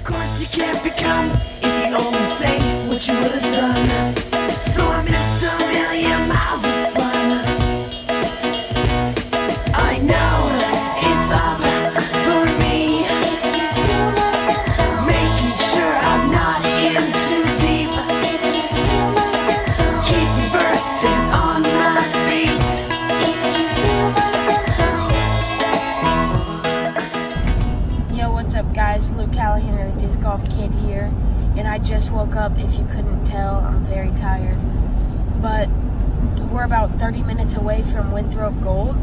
course you can't become if you only say what you would have done. So I missed a million miles of fun. I know it's up for me, making sure I'm not in too deep. Keep me versed and on my feet. Yo, what's up guys? Luke Callahan, the Disc Golf Kid here. And I just woke up, if you couldn't tell. I'm very tired. But we're about 30 minutes away from WINTHROP GOLD.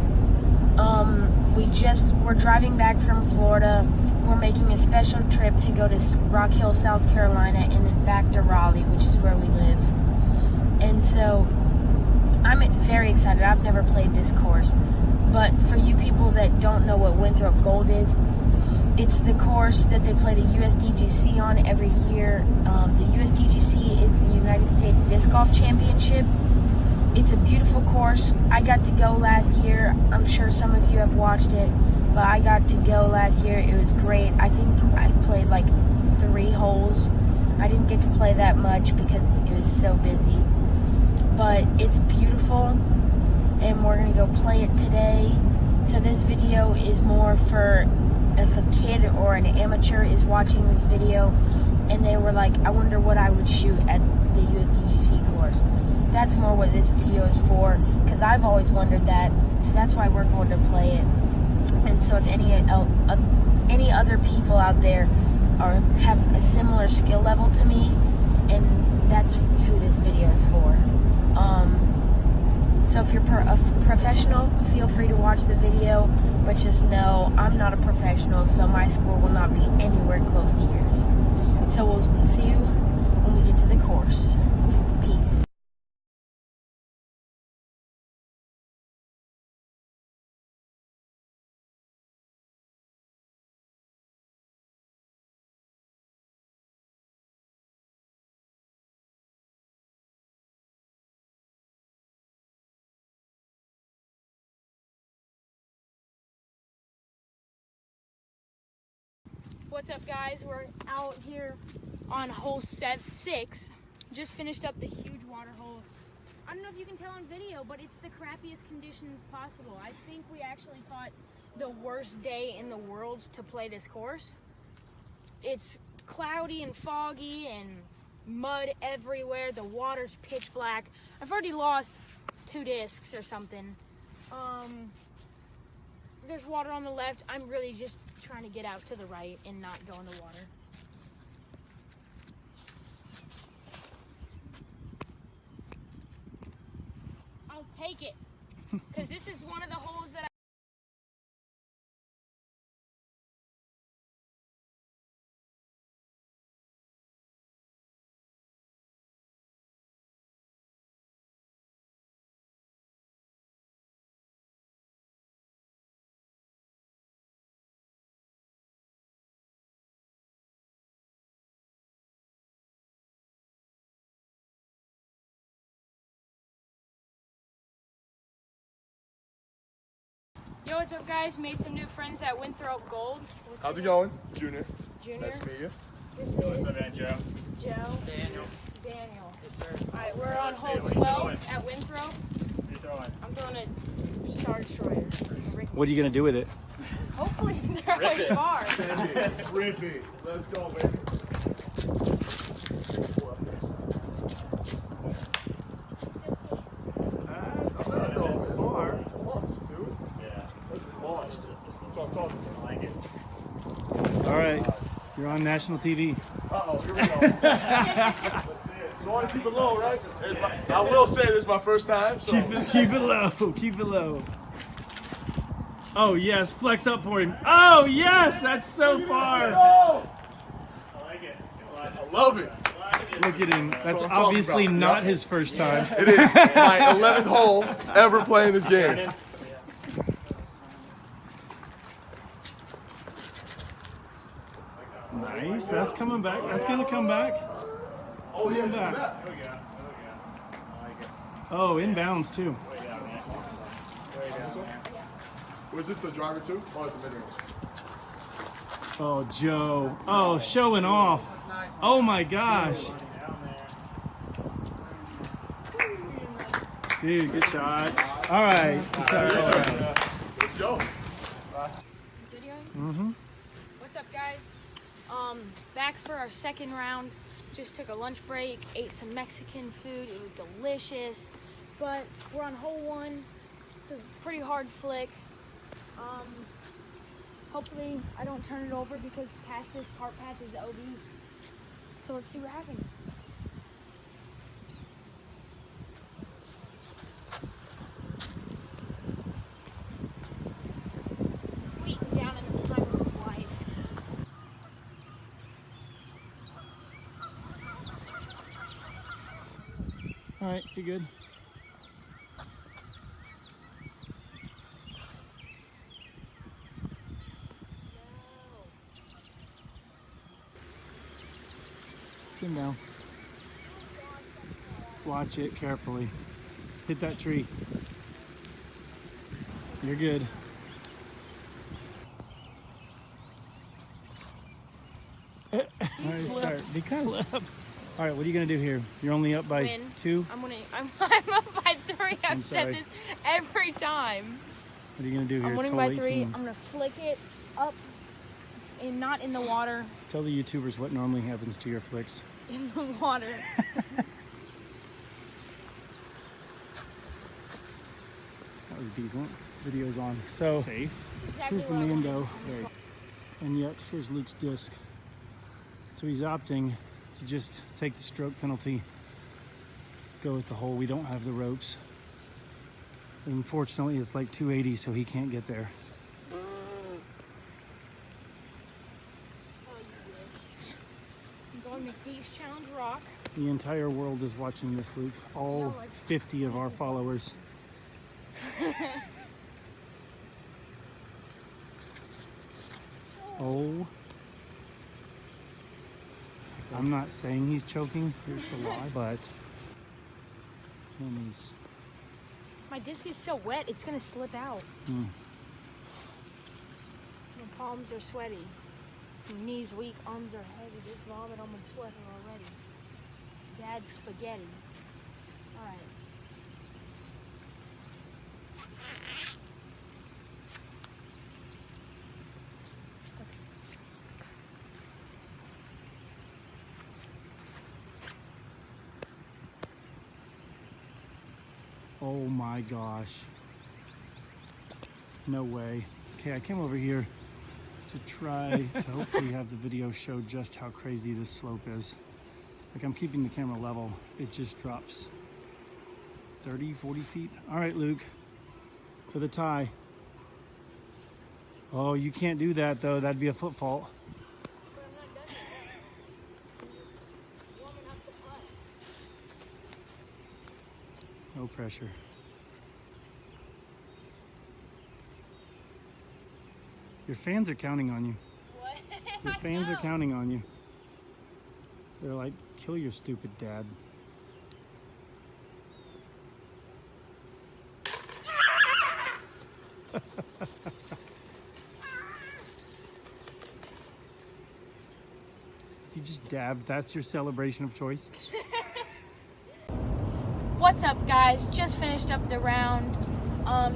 We're driving back from Florida. We're making a special trip to go to Rock Hill, South Carolina, and then back to Raleigh, which is where we live. And so I'm very excited. I've never played this course. But for you people that don't know what WINTHROP GOLD is, it's the course that they play the USDGC on every year. The USDGC is the United States Disc Golf Championship. It's a beautiful course. I got to go last year. I'm sure some of you have watched it, but I got to go last year. It was great. I think I played like 3 holes. I didn't get to play that much because it was so busy. But it's beautiful, and we're gonna go play it today. So this video is more for if a kid or an amateur is watching this video and they were like, I wonder what I would shoot at the USDGC course. That's more what this video is for, because I've always wondered that, so that's why we're going to play it. And so if any other people out there have a similar skill level to me, and that's who this video is for. So if you're a professional, feel free to watch the video, but just know I'm not a professional, so my score will not be anywhere close to yours. So we'll see you when we get to the course. Peace. What's up guys, we're out here on hole 6. Just finished up the huge water hole. I don't know if you can tell on video, but it's the crappiest conditions possible. I think we actually caught the worst day in the world to play this course. It's cloudy and foggy and mud everywhere. The water's pitch black. I've already lost 2 discs or something. There's water on the left. I'm really just trying to get out to the right and not go in the water. I'll take it, because this is one of the holes that Yo, what's up guys? Made some new friends at WINTHROP GOLD. How's it going? Junior. Junior. Nice to meet you. This is What's up, man, Joe? Joe. Daniel. Daniel. Yes, sir. Alright, we're on hole What are you 12 throwing? at WINTHROP. What are you throwing? I'm throwing a Star Destroyer. What are you gonna do with it? Hopefully they're Rip like it. far. Rippy. Let's go, baby. That's Far. Launched, too. Yeah. Launched. That's what I'm talking I like it. All right, you're on national TV. about. Uh-oh, here we go. Let's see it. You want to keep it low, right? I will say this is my first time, so. Keep it low. Keep it low. Oh yes, flex up for him. Oh yes, that's so far. Oh, I like it. I love it. Look at him. That's what I'm talking obviously about. not Yep. his first time. It is my 11th hole ever playing this game. Nice. That's coming back. That's gonna come back. Oh, yeah, it's back. back. There we go. I like it. Oh, inbounds too. Way down, man. Way down, man. Was this the driver, too? Oh, it's a mid-range. Oh, Joe. Oh, showing off. Oh my gosh. Dude, good shots. All right. Good shots. Let's go. Video? Mm-hmm. What's up, guys? Back for our second round. Just took a lunch break, ate some Mexican food. It was delicious. But we're on hole one. It's a pretty hard flick. Hopefully I don't turn it over because past this cart path is OB. So let's see what happens. Beaten down in the time of his life. All right, you're good. Sit down. Watch it carefully. Hit that tree. You're good. All right, start. Because. All right, what are you gonna do here? You're only up by Win. 2. I'm up by 3. I've said sorry. this every time. What are you gonna do here? I'm It's winning hole by 3. 18. I'm gonna flick it up and not in the water, Tell the YouTubers what normally happens to your flicks. in the water. That was decent. Video's on. So safe. Exactly Here's the what I wanted. Mando. And yet here's Luke's disc. So he's opting to just take the stroke penalty, go with the hole. We don't have the ropes. Unfortunately, it's like 280, so he can't get there. Oh, you wish. I'm going McDee's Challenge Rock. The entire world is watching this, Luke. All 50 of our followers. Oh. I'm not saying he's choking. Here's the lie, but and he's My disc is so wet, it's gonna slip out. Hmm. My palms are sweaty. My knees weak, arms are heavy. Just vomit on my sweater already. Dad's spaghetti. All right. oh my gosh. No way. Okay, I came over here to try to hopefully have the video show just how crazy this slope is. Like, I'm keeping the camera level. It just drops 30, 40 feet. All right, Luke, for the tie. Oh, you can't do that though. That'd be a foot fault. But I'm not done yet. I'm just warming up the putt. No pressure. Your fans are counting on you. What? Your I fans are know. counting on you. They're like, kill your stupid dad. You just dabbed. That's your celebration of choice. What's up, guys? Just finished up the round.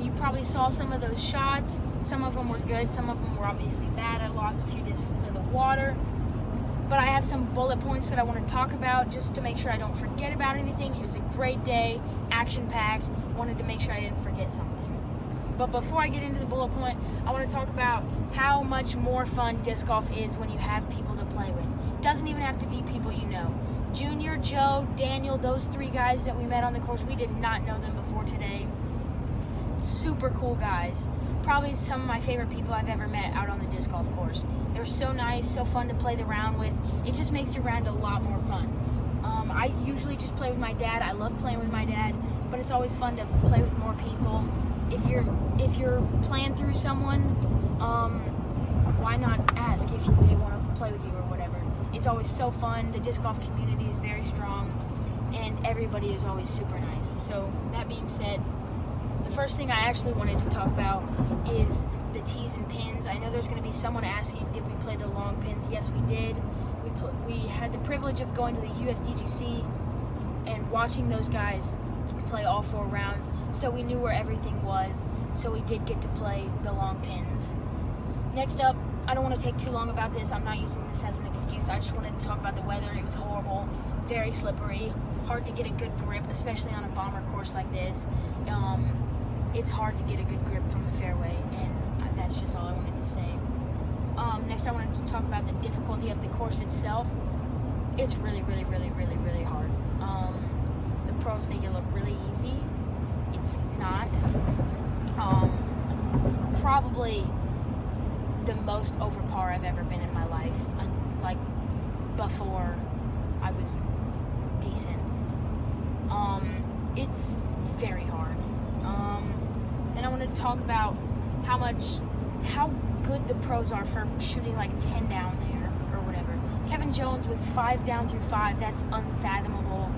You probably saw some of those shots. Some of them were good, some of them were obviously bad. I lost a few discs to the water. But I have some bullet points that I want to talk about just to make sure I don't forget about anything. It was a great day, action-packed. Wanted to make sure I didn't forget something. But before I get into the bullet point, I want to talk about how much more fun disc golf is when you have people to play with. It doesn't even have to be people you know. Junior, Joe, Daniel, those 3 guys that we met on the course, we did not know them before today. Super cool guys. Probably some of my favorite people I've ever met out on the disc golf course. They were so nice, so fun to play the round with. It just makes your round a lot more fun. I usually just play with my dad. I love playing with my dad, but it's always fun to play with more people. If you're playing through someone, why not ask if they want to play with you or whatever? It's always so fun. The disc golf community is very strong, and everybody is always super nice. So that being said, the first thing I actually wanted to talk about is the tees and pins. I know there's going to be someone asking, did we play the long pins? Yes, we did. We had the privilege of going to the USDGC and watching those guys play all 4 rounds, so we knew where everything was, so we did get to play the long pins. Next up, I don't want to take too long about this. I'm not using this as an excuse. I just wanted to talk about the weather. It was horrible, very slippery, hard to get a good grip, especially on a bomber course like this. It's hard to get a good grip from the fairway, and that's just all I wanted to say. Next, I wanted to talk about the difficulty of the course itself. It's really, really, really, really, really hard. The pros make it look really easy. It's not. Probably the most over par I've ever been in my life, like before I was decent. It's very hard. Then I wanted to talk about how good the pros are for shooting like 10 down there or whatever. Kevin Jones was 5 down through 5. That's unfathomable.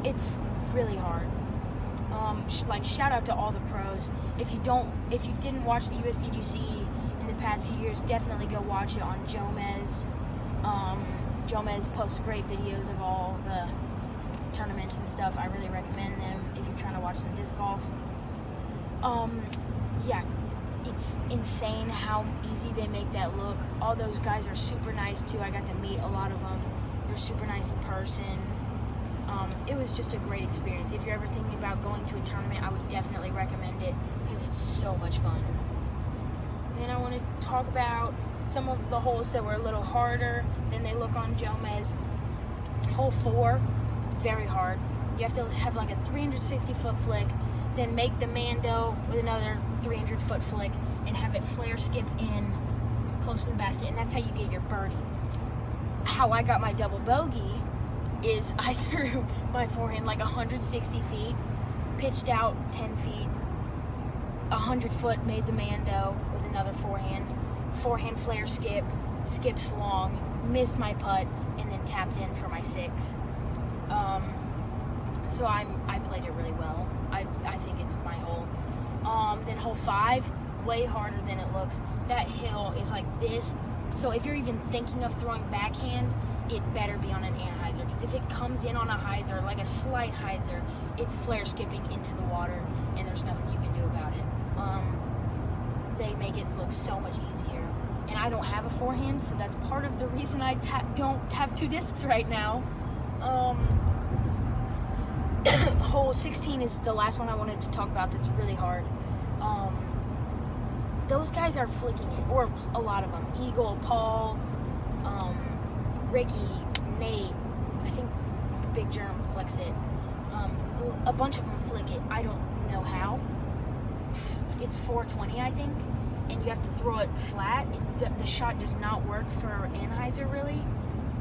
It's really hard. Like, shout out to all the pros. If you didn't watch the USDGC in the past few years, definitely go watch it on Jomez. Jomez posts great videos of all the tournaments and stuff. I really recommend them if you're trying to watch some disc golf. Yeah, it's insane how easy they make that look. All those guys are super nice too. I got to meet a lot of them. They're super nice in person. It was just a great experience. If you're ever thinking about going to a tournament, I would definitely recommend it because it's so much fun. Then I want to talk about some of the holes that were a little harder than they look on Jomez. Hole 4, very hard. You have to have like a 360-foot flick, then make the Mando with another 300-foot flick and have it flare skip in close to the basket, and that's how you get your birdie. How I got my double bogey is I threw my forehand like 160 feet, pitched out 10 feet, 100 foot, made the Mando with another forehand flare skip, skips long, missed my putt, and then tapped in for my 6. So I played it really well. I think it's my hole. Then hole 5, way harder than it looks. That hill is like this. So if you're even thinking of throwing backhand, it better be on an anhyzer, because if it comes in on a hyzer, like a slight hyzer, it's flare skipping into the water, and there's nothing you can do about it. They make it look so much easier. And I don't have a forehand, so that's part of the reason I don't have 2 discs right now. Hole 16 is the last one I wanted to talk about that's really hard. Those guys are flicking it, or a lot of them. Eagle, Paul, Ricky, Nate, I think Big Germ flicks it. A bunch of them flick it. I don't know how. It's 420, I think, and you have to throw it flat. The shot does not work for anhyzer, really.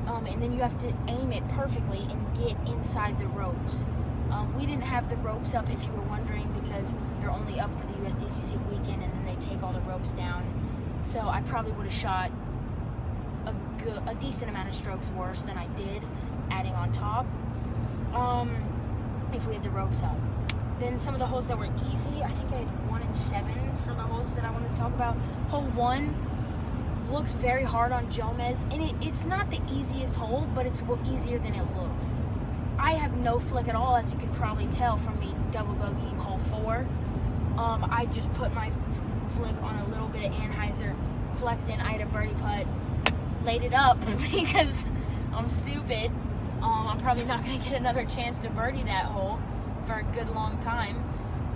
And then you have to aim it perfectly and get inside the ropes. We didn't have the ropes up, if you were wondering, because they're only up for the USDGC weekend, and then they take all the ropes down. So I probably would have shot a decent amount of strokes worse than I did, adding on top, if we had the ropes up. Then some of the holes that were easy, I think I had 1 and 7 for the holes that I wanted to talk about. Hole 1 looks very hard on Jomez, and it's not the easiest hole, but it's easier than it looks. I have no flick at all, as you can probably tell from me double bogeying hole 4. I just put my flick on a little bit of anhyzer, flexed in, I had a birdie putt, laid it up because I'm stupid. I'm probably not going to get another chance to birdie that hole for a good long time,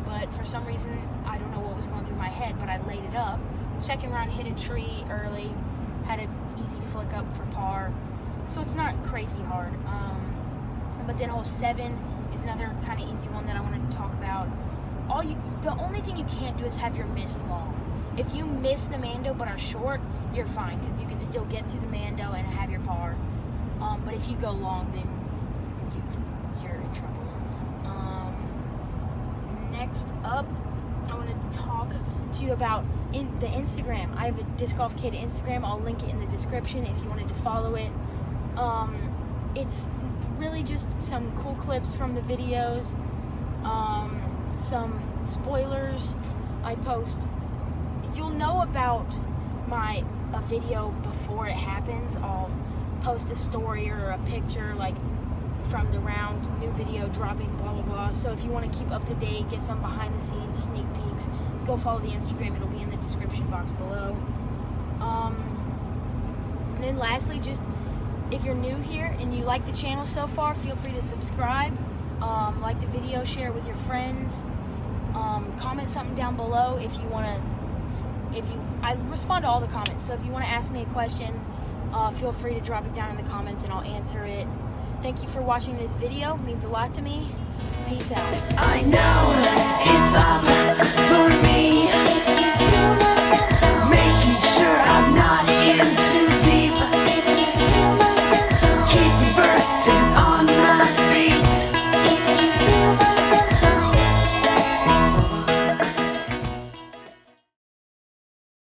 but for some reason, I don't know what was going through my head, but I laid it up. Second round, hit a tree early, had an easy flick up for par, so it's not crazy hard. But then hole 7 is another kind of easy one that I wanted to talk about. The only thing you can't do is have your miss long. If you miss the Mando but are short, you're fine, because you can still get through the Mando and have your par. But if you go long, then you're in trouble. Next up, I wanted to talk to you about the Instagram. I have a Disc Golf Kid Instagram. I'll link it in the description if you wanted to follow it. It's really just some cool clips from the videos, some spoilers, I post, you'll know about a video before it happens. I'll post a story or a picture like from the round, new video dropping, blah blah blah. So if you want to keep up to date, get some behind the scenes sneak peeks, go follow the Instagram. It'll be in the description box below. And then lastly, just if you're new here and you like the channel so far, feel free to subscribe, like the video, share it with your friends, comment something down below if you want to. I respond to all the comments, so if you want to ask me a question, feel free to drop it down in the comments and I'll answer it. Thank you for watching this video. It means a lot to me. Peace out. I know it's all